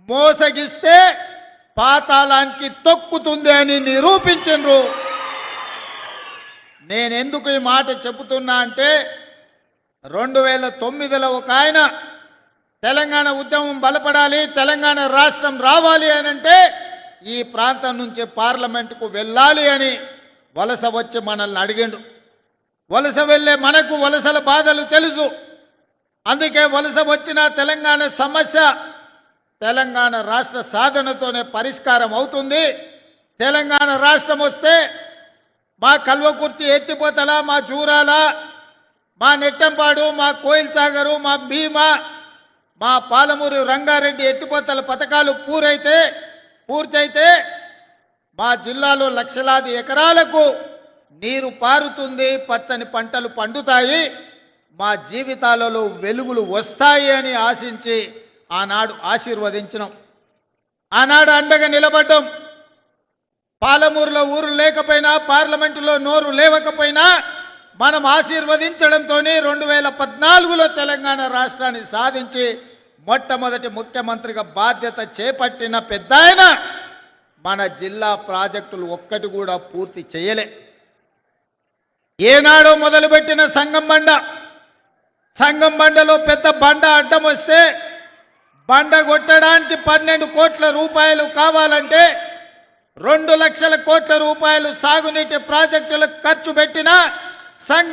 మోసగిస్తే పాతాళానికి తొక్కుతుంది అని నిరూపించరు. నేనెందుకు ఈ మాట చెబుతున్నా అంటే 2009లో ఒక ఆయన తెలంగాణ ఉద్యమం బలపడాలి, తెలంగాణ రాష్ట్రం రావాలి అనంటే ఈ ప్రాంతం నుంచి పార్లమెంటుకు వెళ్ళాలి అని వలస వచ్చి మనల్ని అడిగిండు. వలస వెళ్ళే మనకు వలసల బాధలు తెలుసు. అందుకే వలస వచ్చిన తెలంగాణ సమస్య తెలంగాణ రాష్ట్ర సాధనతోనే పరిష్కారం అవుతుంది. తెలంగాణ రాష్ట్రం వస్తే మా కల్వకుర్తి ఎత్తిపోతల, మా జూరాల, మా నెట్టంపాడు, మా కోయిల్ సాగరు, మా భీమా, మా పాలమూరు రంగారెడ్డి ఎత్తిపోతల పథకాలు పూర్తయితే మా జిల్లాలో లక్షలాది ఎకరాలకు నీరు పారుతుంది, పచ్చని పంటలు పండుతాయి, మా జీవితాలలో వెలుగులు వస్తాయి అని ఆశించి ఆనాడు ఆశీర్వదించినాం. ఆనాడు అండగా నిలబడ్డాం. పాలమూరులో ఊరు లేకపోయినా, పార్లమెంటులో నోరు లేవకపోయినా మనం ఆశీర్వదించడంతో 2014లో తెలంగాణ రాష్ట్రాన్ని సాధించి మొట్టమొదటి ముఖ్యమంత్రిగా బాధ్యత చేపట్టిన పెద్దాయన మన జిల్లా ప్రాజెక్టులు ఒక్కటి కూడా పూర్తి చేయలే. ఏనాడో మొదలుపెట్టిన సంగం బండలో పెద్ద బండ అడ్డం వస్తే బండ కొట్టడానికి 12 కోట్ల రూపాయలు కావాలంటే 2 లక్షల కోట్ల రూపాయలు సాగునీటి ప్రాజెక్టులకు ఖర్చు పెట్టిన సంగం